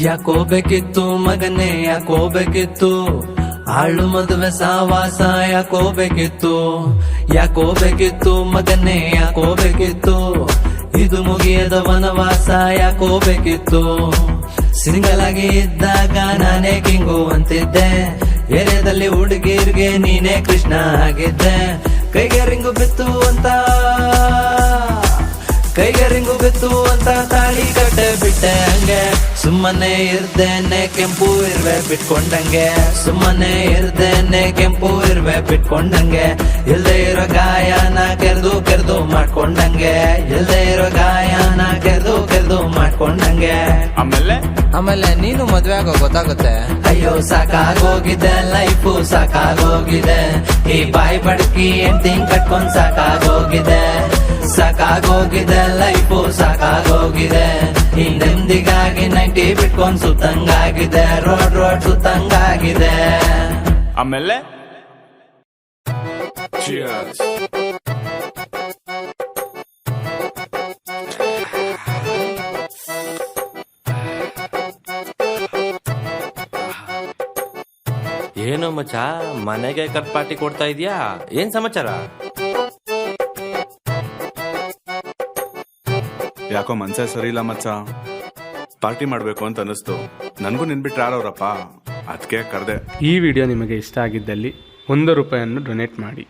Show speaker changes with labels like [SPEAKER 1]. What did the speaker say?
[SPEAKER 1] ಯಾಕೋಬೇಕಿತ್ತು ಮಗನೇ ಯಾಕೋಬೇಕಿತ್ತು, ಹಾಳು ಮದುವೆ ಸಾವಾಸ ಯಾಕೋಬೇಕಿತ್ತು. ಯಾಕೋಬೇಕಿತ್ತು ಮಗನೇ ಯಾಕೋಬೇಕಿತ್ತು, ಇದು ಮುಗಿಯದ ವನವಾಸ ಯಾಕೋಬೇಕಿತ್ತು. ಸಿಂಗಲ್ ಆಗಿ ಇದ್ದಾಗ ನಾನೇ ಕಿಂಗು ಅಂತಿದ್ದೆ, ಏರಿಯಾದಲ್ಲಿ ಹುಡುಗಿರ್ಗೆ ನೀನೇ ಕೃಷ್ಣ ಆಗಿದ್ದೆ. ಕೈಗೆ ರಿಂಗು ಬಿತ್ತು ಅಂತ ತಾಳಿ ಕಟ್ಟೆ ಬಿಟ್ಟೆ ಹಂಗೆ, ಸುಮ್ಮನೆ ಇರ್ದೇನೆ ಕೆಂಪು ಇರ್ವೆ ಬಿಟ್ಕೊಂಡಂಗೆ. ಸುಮ್ಮನೆ ಇರ್ದೇನೆ ಕೆಂಪು ಇರ್ವೆ ಬಿಟ್ಕೊಂಡಂಗೆ, ಇಲ್ದೇ ಇರೋ ಗಾಯನ ಕೆರ್ದು ಮಾಡ್ಕೊಂಡಂಗೆ. ಇಲ್ದೇ ಇರೋ ಗಾಯನ ಕೆರ್ದು ಮಾಡ್ಕೊಂಡಂಗೆ.
[SPEAKER 2] ಆಮೇಲೆ ನೀನು ಮದ್ವೆ ಆಗೋ ಗೊತ್ತಾಗುತ್ತೆ.
[SPEAKER 1] ಅಯ್ಯೋ ಸಾಕಾಗೋಗಿದೆ ಲೈಫು ಸಾಕಾಗೋಗಿದೆ, ಈ ಬಾಯಿ ಬಡ್ಕಿ ಎಂಟಿಂಗ್ ಕಟ್ಕೊಂಡ್ ಸಾಕಾಗೋಗಿದೆ. ಸಾಕಾಗೋಗಿದೆ ಲೈಫು ಸಾಕಾಗೋಗಿದೆ, ಈ ನೆಮ್ಮದಿಗಾಗಿ 90 ಬಿಟ್ಕೊಂಡ್ ಸುತ್ತಂಗಾಗಿದೆ. ರೋಡ್ ಸುತ್ತಂಗಾಗಿದೆ.
[SPEAKER 3] ಆಮೇಲೆ
[SPEAKER 4] ಏನು ಮಚ್ಚ, ಮನೆಗೆ ಕಟ್ ಪಾರ್ಟಿ ಕೊಡ್ತಾ ಇದೀಯಾ? ಏನ್ ಸಮಾಚಾರ?
[SPEAKER 3] ಯಾಕೋ ಮನ್ಸೇ ಸರಿ ಇಲ್ಲ ಮಚ್ಚ, ಪಾರ್ಟಿ ಮಾಡ್ಬೇಕು ಅಂತ ಅನಿಸ್ತು. ನನ್ಗೂ ನಿನ್ಬಿಟ್ರೆ ಯಾರವ್ರಪ್ಪ, ಅದಕ್ಕೆ ಕರೆದೆ.
[SPEAKER 5] ಈ ವಿಡಿಯೋ ನಿಮಗೆ ಇಷ್ಟ ಆಗಿದ್ದಲ್ಲಿ ₹1 ಡೊನೇಟ್ ಮಾಡಿ.